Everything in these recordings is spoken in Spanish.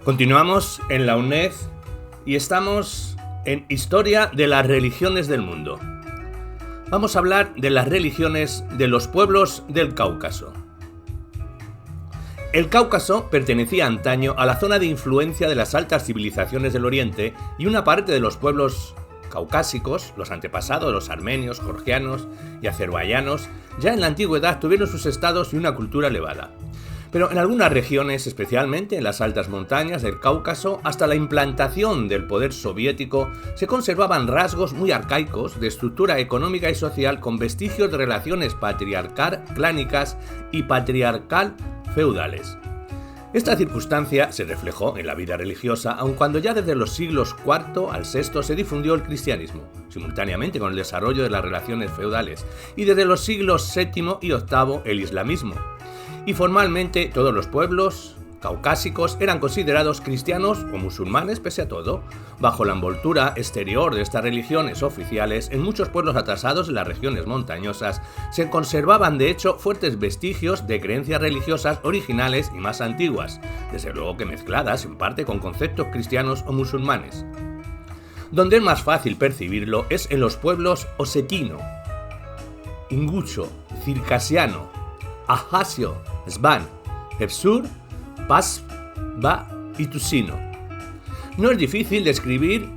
Continuamos en la UNED y estamos en Historia de las religiones del mundo. Vamos a hablar de las religiones de los pueblos del Cáucaso. El Cáucaso pertenecía antaño a la zona de influencia de las altas civilizaciones del Oriente y una parte de los pueblos caucásicos, los antepasados de los armenios, georgianos y azerbaiyanos, ya en la antigüedad tuvieron sus estados y una cultura elevada. Pero en algunas regiones, especialmente en las altas montañas del Cáucaso, hasta la implantación del poder soviético, se conservaban rasgos muy arcaicos de estructura económica y social con vestigios de relaciones patriarcal-clánicas y patriarcal-feudales. Esta circunstancia se reflejó en la vida religiosa, aun cuando ya desde los siglos IV al VI se difundió el cristianismo, simultáneamente con el desarrollo de las relaciones feudales, y desde los siglos VII y VIII el islamismo. Y formalmente todos los pueblos caucásicos eran considerados cristianos o musulmanes pese a todo. Bajo la envoltura exterior de estas religiones oficiales, en muchos pueblos atrasados de las regiones montañosas se conservaban de hecho fuertes vestigios de creencias religiosas originales y más antiguas, desde luego que mezcladas en parte con conceptos cristianos o musulmanes. Donde es más fácil percibirlo es en los pueblos osetino, ingusho, circasiano, Ajasio, Svan, Hepsur, Pasba y Tusino. No es difícil describir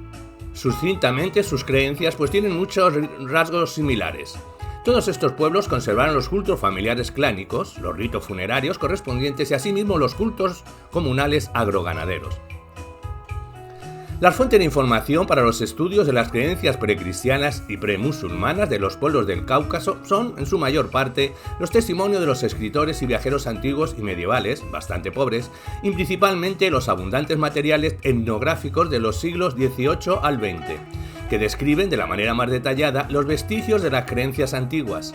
sucintamente sus creencias, pues tienen muchos rasgos similares. Todos estos pueblos conservaron los cultos familiares clánicos, los ritos funerarios correspondientes y asimismo los cultos comunales agroganaderos. La fuente de información para los estudios de las creencias precristianas y premusulmanas de los pueblos del Cáucaso son, en su mayor parte, los testimonios de los escritores y viajeros antiguos y medievales, bastante pobres, y principalmente los abundantes materiales etnográficos de los siglos XVIII al XX, que describen de la manera más detallada los vestigios de las creencias antiguas.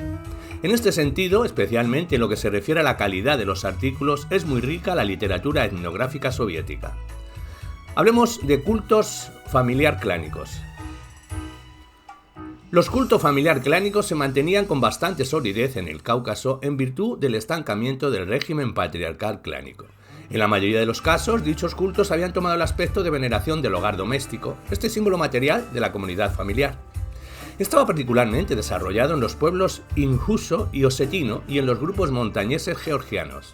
En este sentido, especialmente en lo que se refiere a la calidad de los artículos, es muy rica la literatura etnográfica soviética. Hablemos de cultos familiar clánicos. Los cultos familiar clánicos se mantenían con bastante solidez en el Cáucaso en virtud del estancamiento del régimen patriarcal clánico. En la mayoría de los casos, dichos cultos habían tomado el aspecto de veneración del hogar doméstico, este símbolo material de la comunidad familiar. Estaba particularmente desarrollado en los pueblos inguso y osetino y en los grupos montañeses georgianos.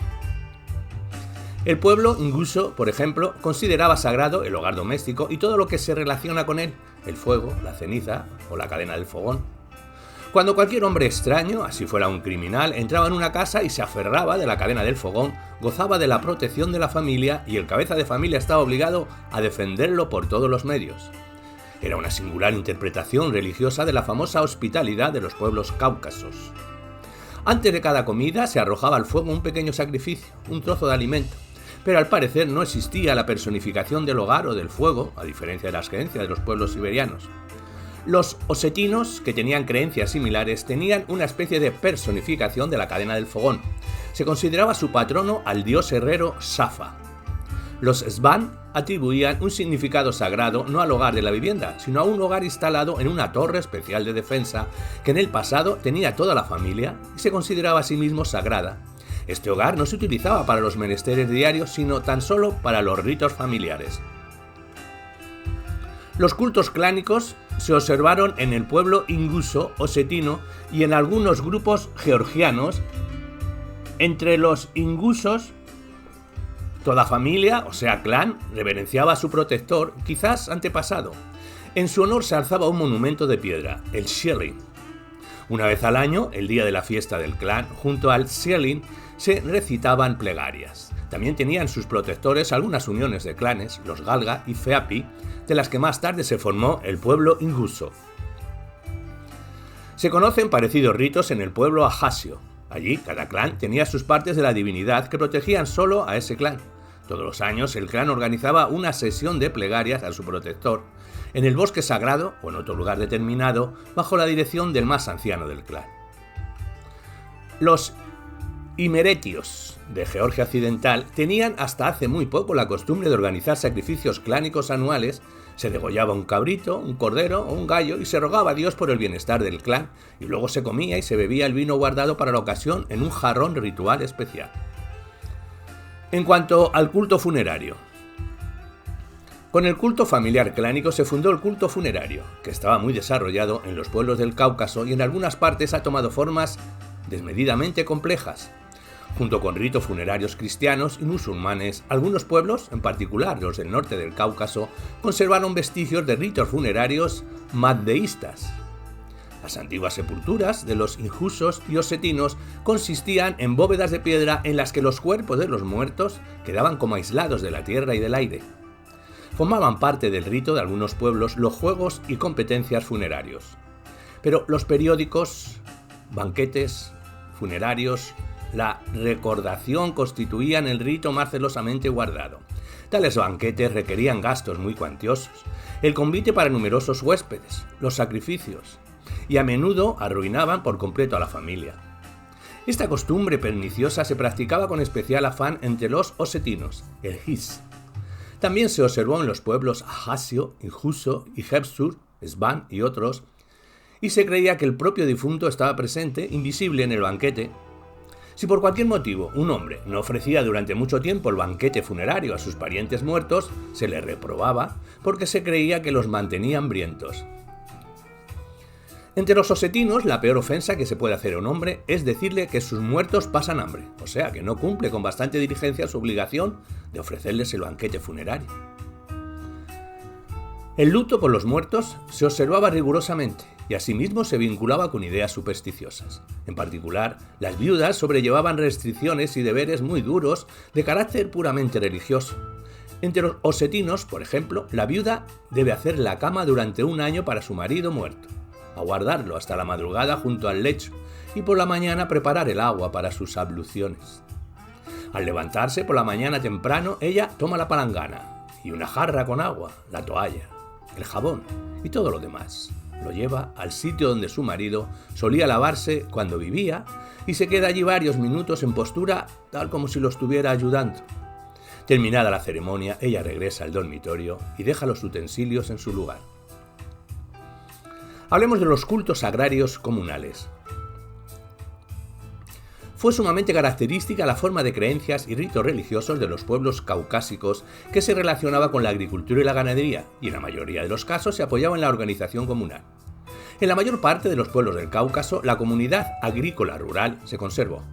El pueblo inguso, por ejemplo, consideraba sagrado el hogar doméstico y todo lo que se relaciona con él, el fuego, la ceniza o la cadena del fogón. Cuando cualquier hombre extraño, así fuera un criminal, entraba en una casa y se aferraba de la cadena del fogón, gozaba de la protección de la familia y el cabeza de familia estaba obligado a defenderlo por todos los medios. Era una singular interpretación religiosa de la famosa hospitalidad de los pueblos cáucasos. Antes de cada comida se arrojaba al fuego un pequeño sacrificio, un trozo de alimento. Pero al parecer no existía la personificación del hogar o del fuego, a diferencia de las creencias de los pueblos siberianos. Los osetinos, que tenían creencias similares, tenían una especie de personificación de la cadena del fogón. Se consideraba su patrono al dios herrero Safa. Los Svan atribuían un significado sagrado no al hogar de la vivienda, sino a un hogar instalado en una torre especial de defensa que en el pasado tenía toda la familia y se consideraba a sí mismo sagrada. Este hogar no se utilizaba para los menesteres diarios, sino tan solo para los ritos familiares. Los cultos clánicos se observaron en el pueblo inguso osetino y en algunos grupos georgianos. Entre los ingusos, toda familia, o sea clan, reverenciaba a su protector, quizás antepasado. En su honor se alzaba un monumento de piedra, el Shelin. Una vez al año, el día de la fiesta del clan, junto al Shelin, se recitaban plegarias. También tenían sus protectores algunas uniones de clanes, los Galga y Feapi, de las que más tarde se formó el pueblo inguso. Se conocen parecidos ritos en el pueblo Ajasio. Allí, cada clan tenía sus partes de la divinidad que protegían solo a ese clan. Todos los años, el clan organizaba una sesión de plegarias a su protector, en el bosque sagrado o en otro lugar determinado, bajo la dirección del más anciano del clan. Los imeretios de Georgia Occidental tenían hasta hace muy poco la costumbre de organizar sacrificios clánicos anuales. Se degollaba un cabrito, un cordero o un gallo y se rogaba a Dios por el bienestar del clan, y luego se comía y se bebía el vino guardado para la ocasión en un jarrón ritual especial. En cuanto al culto funerario, Con el culto familiar clánico se fundó el culto funerario, que estaba muy desarrollado en los pueblos del Cáucaso y en algunas partes ha tomado formas desmedidamente complejas. Junto con ritos funerarios cristianos y musulmanes, algunos pueblos, en particular los del norte del Cáucaso, conservaron vestigios de ritos funerarios mazdeístas. Las antiguas sepulturas de los injusos y osetinos consistían en bóvedas de piedra en las que los cuerpos de los muertos quedaban como aislados de la tierra y del aire. Formaban parte del rito de algunos pueblos los juegos y competencias funerarios. Pero los periódicos, banquetes funerarios, la recordación constituían el rito más celosamente guardado. Tales banquetes requerían gastos muy cuantiosos, el convite para numerosos huéspedes, los sacrificios, y a menudo arruinaban por completo a la familia. Esta costumbre perniciosa se practicaba con especial afán entre los osetinos, el his. También se observó en los pueblos Ajaccio, Injuso y Jebsur, Svan y otros, y se creía que el propio difunto estaba presente, invisible en el banquete. Si por cualquier motivo un hombre no ofrecía durante mucho tiempo el banquete funerario a sus parientes muertos, se le reprobaba porque se creía que los mantenía hambrientos. Entre los osetinos, la peor ofensa que se puede hacer a un hombre es decirle que sus muertos pasan hambre, o sea, que no cumple con bastante diligencia su obligación de ofrecerles el banquete funerario. El luto por los muertos se observaba rigurosamente y asimismo se vinculaba con ideas supersticiosas. En particular, las viudas sobrellevaban restricciones y deberes muy duros de carácter puramente religioso. Entre los osetinos, por ejemplo, la viuda debe hacer la cama durante un año para su marido muerto, aguardarlo hasta la madrugada junto al lecho y por la mañana preparar el agua para sus abluciones. Al levantarse por la mañana temprano, ella toma la palangana y una jarra con agua, la toalla, el jabón y todo lo demás. Lo lleva al sitio donde su marido solía lavarse cuando vivía y se queda allí varios minutos en postura tal como si lo estuviera ayudando. Terminada la ceremonia, ella regresa al dormitorio y deja los utensilios en su lugar. Hablemos de los cultos agrarios comunales. Fue sumamente característica la forma de creencias y ritos religiosos de los pueblos caucásicos que se relacionaba con la agricultura y la ganadería, y en la mayoría de los casos se apoyaba en la organización comunal. En la mayor parte de los pueblos del Cáucaso, la comunidad agrícola rural se conservó.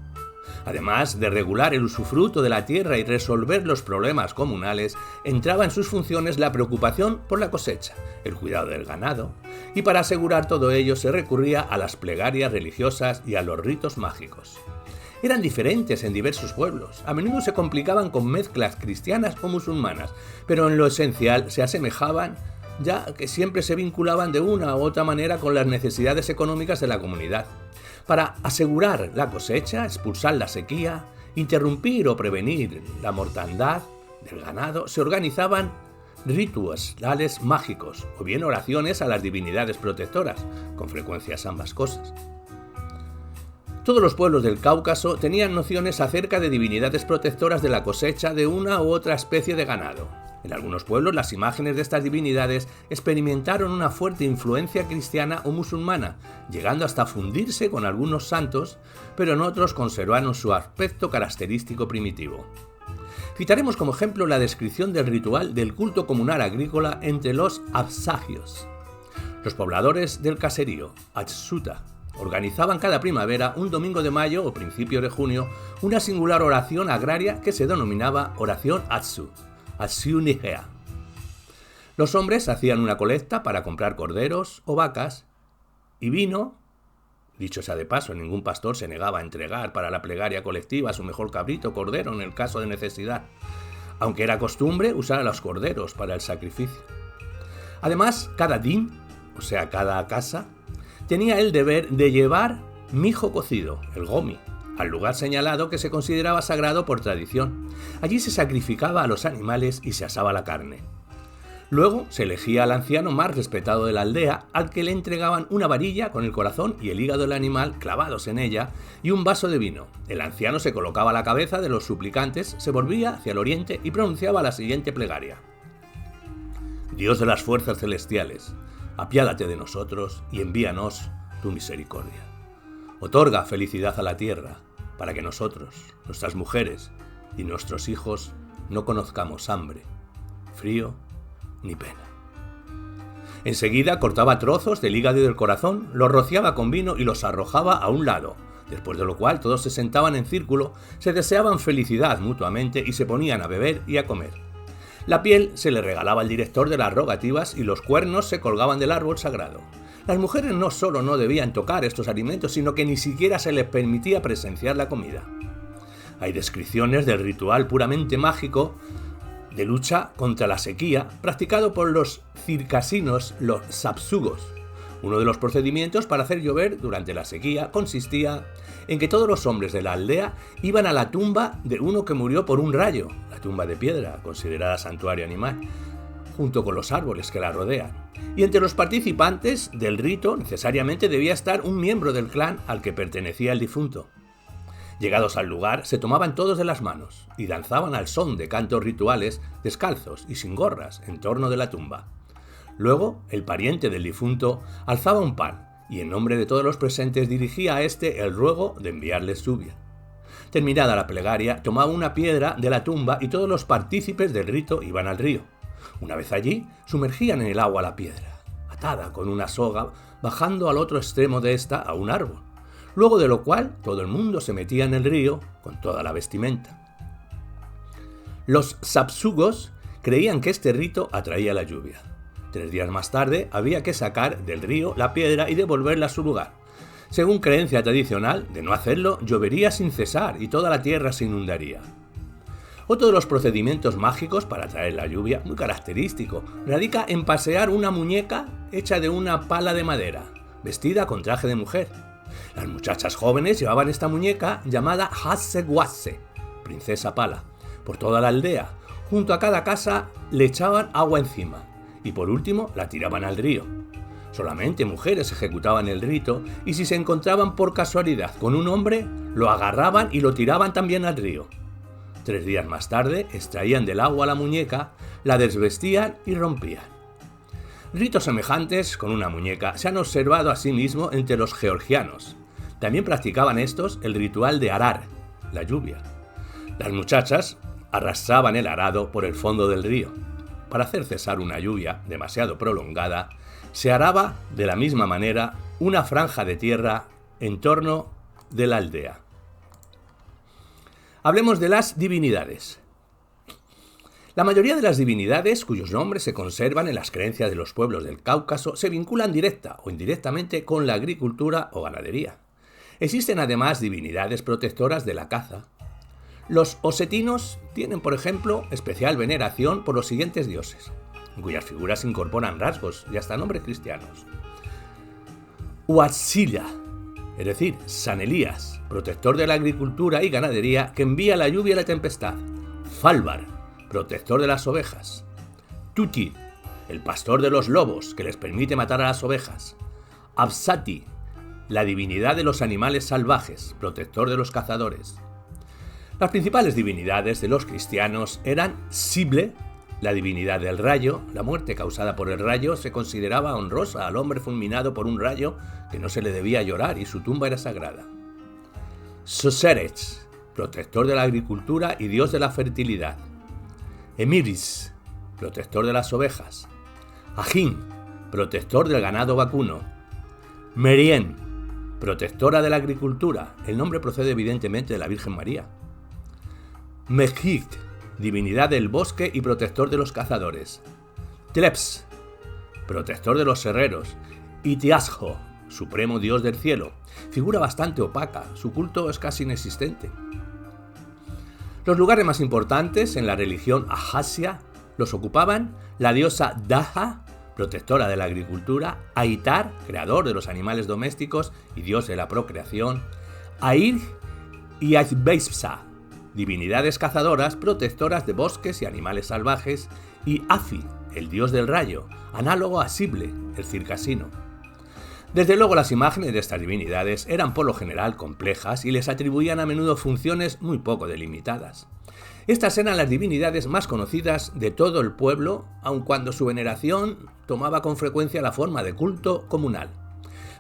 Además de regular el usufructo de la tierra y resolver los problemas comunales, entraba en sus funciones la preocupación por la cosecha, el cuidado del ganado, y para asegurar todo ello se recurría a las plegarias religiosas y a los ritos mágicos. Eran diferentes en diversos pueblos, a menudo se complicaban con mezclas cristianas o musulmanas, pero en lo esencial se asemejaban, ya que siempre se vinculaban de una u otra manera con las necesidades económicas de la comunidad. Para asegurar la cosecha, expulsar la sequía, interrumpir o prevenir la mortandad del ganado, se organizaban rituales mágicos o bien oraciones a las divinidades protectoras, con frecuencias ambas cosas. Todos los pueblos del Cáucaso tenían nociones acerca de divinidades protectoras de la cosecha de una u otra especie de ganado. En algunos pueblos las imágenes de estas divinidades experimentaron una fuerte influencia cristiana o musulmana, llegando hasta fundirse con algunos santos, pero en otros conservaron su aspecto característico primitivo. Citaremos como ejemplo la descripción del ritual del culto comunal agrícola entre los absagios. Los pobladores del caserío, Atsuta, organizaban cada primavera, un domingo de mayo o principio de junio, una singular oración agraria que se denominaba oración Atsu, Atsu-Nigea. Los hombres hacían una colecta para comprar corderos o vacas y vino. Dicho sea de paso, ningún pastor se negaba a entregar para la plegaria colectiva su mejor cabrito o cordero en el caso de necesidad, aunque era costumbre usar a los corderos para el sacrificio. Además, cada din, o sea, cada casa, tenía el deber de llevar mijo cocido, el gomi, al lugar señalado que se consideraba sagrado por tradición. Allí se sacrificaba a los animales y se asaba la carne. Luego se elegía al anciano más respetado de la aldea, al que le entregaban una varilla con el corazón y el hígado del animal clavados en ella y un vaso de vino. El anciano se colocaba a la cabeza de los suplicantes, se volvía hacia el oriente y pronunciaba la siguiente plegaria: Dios de las fuerzas celestiales, apiádate de nosotros y envíanos tu misericordia. Otorga felicidad a la tierra, para que nosotros, nuestras mujeres y nuestros hijos no conozcamos hambre, frío ni pena. Enseguida cortaba trozos del hígado y del corazón, los rociaba con vino y los arrojaba a un lado, después de lo cual todos se sentaban en círculo, se deseaban felicidad mutuamente y se ponían a beber y a comer. La piel se le regalaba al director de las rogativas y los cuernos se colgaban del árbol sagrado. Las mujeres no solo no debían tocar estos alimentos, sino que ni siquiera se les permitía presenciar la comida. Hay descripciones del ritual puramente mágico de lucha contra la sequía practicado por los circasinos, los sapsugos. Uno de los procedimientos para hacer llover durante la sequía consistía en que todos los hombres de la aldea iban a la tumba de uno que murió por un rayo, la tumba de piedra, considerada santuario animal, junto con los árboles que la rodean. Y entre los participantes del rito necesariamente debía estar un miembro del clan al que pertenecía el difunto. Llegados al lugar, se tomaban todos de las manos y danzaban al son de cantos rituales, descalzos y sin gorras, en torno de la tumba. Luego, el pariente del difunto alzaba un pan y en nombre de todos los presentes dirigía a éste el ruego de enviarles lluvia. Terminada la plegaria, tomaba una piedra de la tumba y todos los partícipes del rito iban al río. Una vez allí, sumergían en el agua la piedra, atada con una soga, bajando al otro extremo de esta a un árbol, luego de lo cual todo el mundo se metía en el río con toda la vestimenta. Los sapsugos creían que este rito atraía la lluvia. 3 días más tarde había que sacar del río la piedra y devolverla a su lugar. Según creencia tradicional, de no hacerlo, llovería sin cesar y toda la tierra se inundaría. Otro de los procedimientos mágicos para atraer la lluvia, muy característico, radica en pasear una muñeca hecha de una pala de madera, vestida con traje de mujer. Las muchachas jóvenes llevaban esta muñeca llamada Hasse-Wasse, princesa pala, por toda la aldea. Junto a cada casa le echaban agua encima y por último la tiraban al río. Solamente mujeres ejecutaban el rito y si se encontraban por casualidad con un hombre, lo agarraban y lo tiraban también al río. 3 días más tarde extraían del agua la muñeca, la desvestían y rompían. Ritos semejantes con una muñeca se han observado asimismo entre los georgianos. También practicaban estos el ritual de arar, la lluvia. Las muchachas arrastraban el arado por el fondo del río. Para hacer cesar una lluvia demasiado prolongada, se araba de la misma manera una franja de tierra en torno de la aldea. Hablemos de las divinidades. La mayoría de las divinidades cuyos nombres se conservan en las creencias de los pueblos del Cáucaso se vinculan directa o indirectamente con la agricultura o ganadería. Existen además divinidades protectoras de la caza. Los osetinos tienen, por ejemplo, especial veneración por los siguientes dioses, en cuyas figuras se incorporan rasgos y hasta nombres cristianos. Huatzila, es decir, San Elías, protector de la agricultura y ganadería que envía la lluvia y la tempestad. Falbar, protector de las ovejas. Tuti, el pastor de los lobos que les permite matar a las ovejas. Absati, la divinidad de los animales salvajes, protector de los cazadores. Las principales divinidades de los cristianos eran Sible, la divinidad del rayo. La muerte causada por el rayo se consideraba honrosa al hombre fulminado por un rayo que no se le debía llorar y su tumba era sagrada. Soserech, protector de la agricultura y dios de la fertilidad. Emiris, protector de las ovejas. Ajín, protector del ganado vacuno. Merien, protectora de la agricultura. El nombre procede evidentemente de la Virgen María. Mejit, divinidad del bosque y protector de los cazadores. Tleps, protector de los herreros. Y Tiasjo, supremo dios del cielo. Figura bastante opaca, su culto es casi inexistente. Los lugares más importantes en la religión ajasia los ocupaban la diosa Daha, protectora de la agricultura, Aitar, creador de los animales domésticos y dios de la procreación, Air y Azbeipsa, divinidades cazadoras, protectoras de bosques y animales salvajes, y Afi, el dios del rayo, análogo a Sible, el circasino. Desde luego las imágenes de estas divinidades eran por lo general complejas y les atribuían a menudo funciones muy poco delimitadas. Estas eran las divinidades más conocidas de todo el pueblo, aun cuando su veneración tomaba con frecuencia la forma de culto comunal.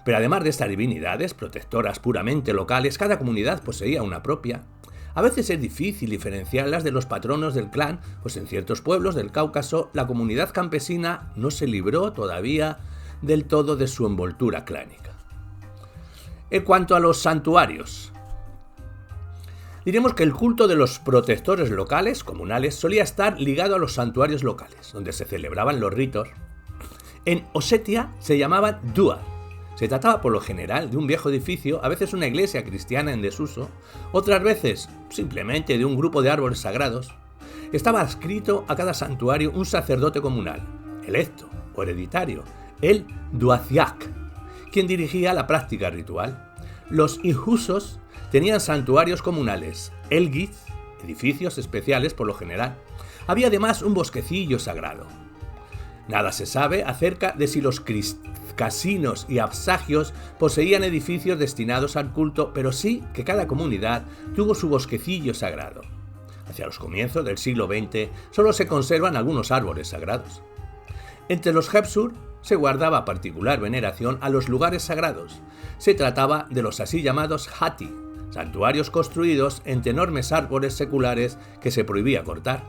Pero además de estas divinidades, protectoras puramente locales, cada comunidad poseía una propia. A veces es difícil diferenciarlas de los patronos del clan, pues en ciertos pueblos del Cáucaso la comunidad campesina no se libró todavía del todo de su envoltura clánica. En cuanto a los santuarios, diremos que el culto de los protectores locales, comunales, solía estar ligado a los santuarios locales, donde se celebraban los ritos. En Osetia se llamaban duar. Se trataba por lo general de un viejo edificio, a veces una iglesia cristiana en desuso, otras veces simplemente de un grupo de árboles sagrados. Estaba adscrito a cada santuario un sacerdote comunal, electo o hereditario, el duaziak, quien dirigía la práctica ritual. Los injusos tenían santuarios comunales, elgiz, edificios especiales por lo general. Había además un bosquecillo sagrado. Nada se sabe acerca de si los casinos y absagios poseían edificios destinados al culto, pero sí que cada comunidad tuvo su bosquecillo sagrado. Hacia los comienzos del siglo XX solo se conservan algunos árboles sagrados. Entre los Hepsur se guardaba particular veneración a los lugares sagrados. Se trataba de los así llamados hati, santuarios construidos entre enormes árboles seculares que se prohibía cortar.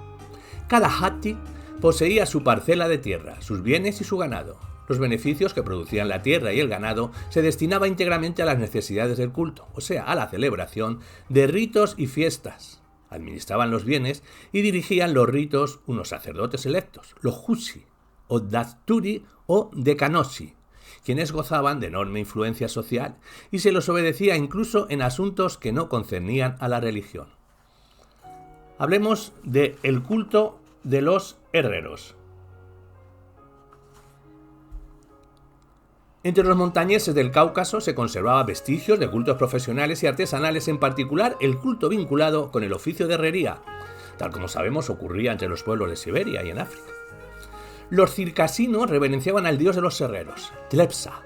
Cada hati poseía su parcela de tierra, sus bienes y su ganado. Los beneficios que producían la tierra y el ganado se destinaban íntegramente a las necesidades del culto, o sea, a la celebración de ritos y fiestas. Administraban los bienes y dirigían los ritos unos sacerdotes electos, los husi, o dasturi o decanosi, quienes gozaban de enorme influencia social y se los obedecía incluso en asuntos que no concernían a la religión. Hablemos del culto de los herreros. Entre los montañeses del Cáucaso se conservaban vestigios de cultos profesionales y artesanales, en particular el culto vinculado con el oficio de herrería, tal como sabemos ocurría entre los pueblos de Siberia y en África. Los circasinos reverenciaban al dios de los herreros, Tlepsa.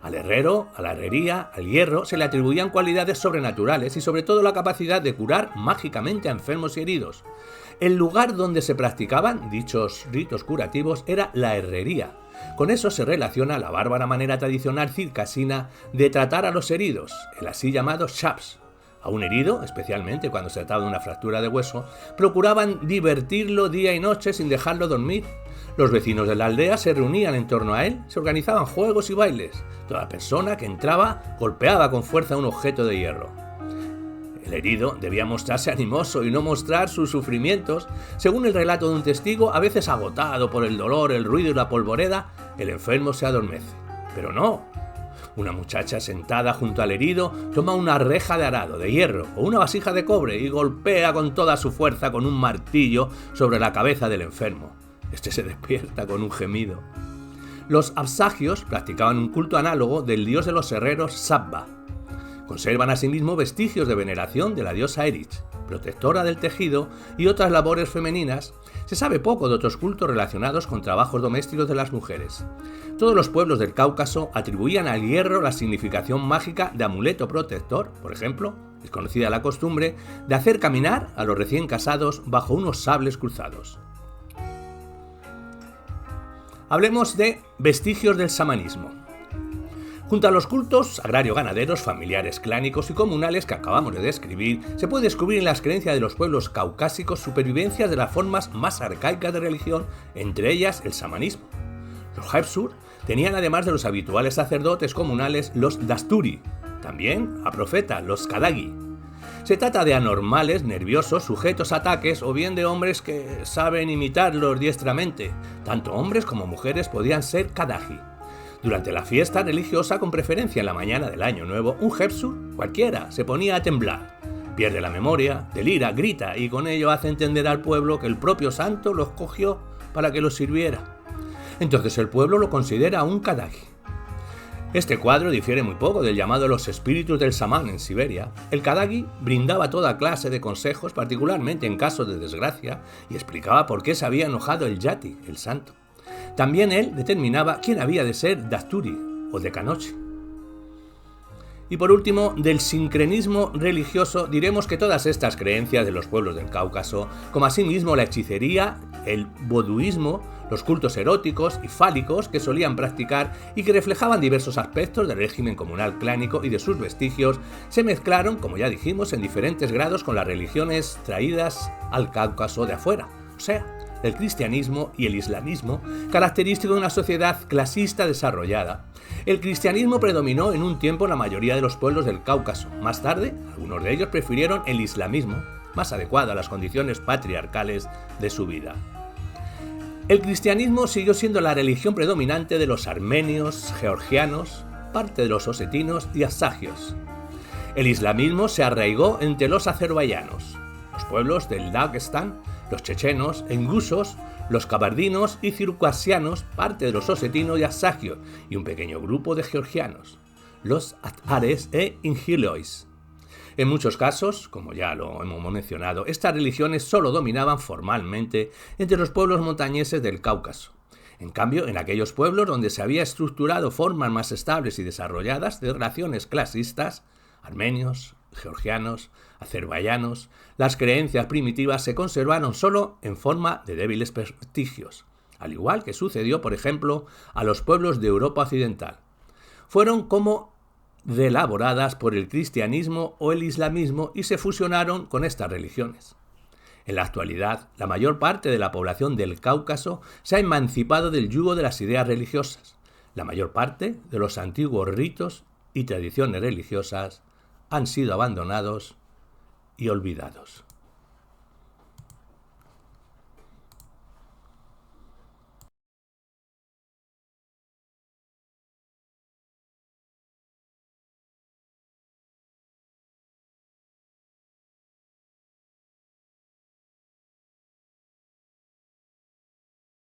Al herrero, a la herrería, al hierro se le atribuían cualidades sobrenaturales y sobre todo la capacidad de curar mágicamente a enfermos y heridos. El lugar donde se practicaban dichos ritos curativos era la herrería. Con eso se relaciona la bárbara manera tradicional circasina de tratar a los heridos, el así llamado shaps. A un herido, especialmente cuando se trataba de una fractura de hueso, procuraban divertirlo día y noche sin dejarlo dormir. Los vecinos de la aldea se reunían en torno a él, se organizaban juegos y bailes. Toda persona que entraba golpeaba con fuerza un objeto de hierro. El herido debía mostrarse animoso y no mostrar sus sufrimientos. Según el relato de un testigo, a veces agotado por el dolor, el ruido y la polvoreda, el enfermo se adormece. Pero no. Una muchacha sentada junto al herido toma una reja de arado, de hierro o una vasija de cobre y golpea con toda su fuerza con un martillo sobre la cabeza del enfermo. Este se despierta con un gemido. Los absagios practicaban un culto análogo del dios de los herreros Sabba. Conservan asimismo vestigios de veneración de la diosa Erich, protectora del tejido y otras labores femeninas. Se sabe poco de otros cultos relacionados con trabajos domésticos de las mujeres. Todos los pueblos del Cáucaso atribuían al hierro la significación mágica de amuleto protector. Por ejemplo, es conocida la costumbre de hacer caminar a los recién casados bajo unos sables cruzados. Hablemos de vestigios del xamanismo. Junto a los cultos agrario-ganaderos, familiares, clánicos y comunales que acabamos de describir, se puede descubrir en las creencias de los pueblos caucásicos supervivencias de las formas más arcaicas de religión, entre ellas el xamanismo. Los Hepsur tenían, además de los habituales sacerdotes comunales, los dasturi, también a profetas, los kadagi. Se trata de anormales, nerviosos, sujetos a ataques o bien de hombres que saben imitarlos diestramente. Tanto hombres como mujeres podían ser kadagi. Durante la fiesta religiosa, con preferencia en la mañana del Año Nuevo, un Hepsur, cualquiera, se ponía a temblar. Pierde la memoria, delira, grita y con ello hace entender al pueblo que el propio santo lo escogió para que lo sirviera. Entonces el pueblo lo considera un kadagi. Este cuadro difiere muy poco del llamado los espíritus del samán en Siberia. El kadagi brindaba toda clase de consejos, particularmente en casos de desgracia, y explicaba por qué se había enojado el yati, el santo. También él determinaba quién había de ser dasturi o decanochi. Y por último, del sincretismo religioso diremos que todas estas creencias de los pueblos del Cáucaso, como asimismo la hechicería, el voduismo, Los cultos eróticos y fálicos que solían practicar y que reflejaban diversos aspectos del régimen comunal clánico y de sus vestigios se mezclaron, como ya dijimos, en diferentes grados con las religiones traídas al Cáucaso de afuera, o sea, el cristianismo y el islamismo, característico de una sociedad clasista desarrollada. El cristianismo predominó en un tiempo en la mayoría de los pueblos del Cáucaso. Más tarde, algunos de ellos prefirieron el islamismo, más adecuado a las condiciones patriarcales de su vida. El cristianismo siguió siendo la religión predominante de los armenios, georgianos, parte de los osetinos y asagios. El islamismo se arraigó entre los azerbaiyanos, los pueblos del Dagestán, los chechenos, engusos, los kabardinos y circasianos, parte de los osetinos y asagios, y un pequeño grupo de georgianos, los atares e ingilois. En muchos casos, como ya lo hemos mencionado, estas religiones solo dominaban formalmente entre los pueblos montañeses del Cáucaso. En cambio, en aquellos pueblos donde se había estructurado formas más estables y desarrolladas de relaciones clasistas, armenios, georgianos, azerbaiyanos, las creencias primitivas se conservaron solo en forma de débiles vestigios, al igual que sucedió, por ejemplo, a los pueblos de Europa Occidental. Fueron como elaboradas por el cristianismo o el islamismo y se fusionaron con estas religiones. En la actualidad, la mayor parte de la población del Cáucaso se ha emancipado del yugo de las ideas religiosas. La mayor parte de los antiguos ritos y tradiciones religiosas han sido abandonados y olvidados.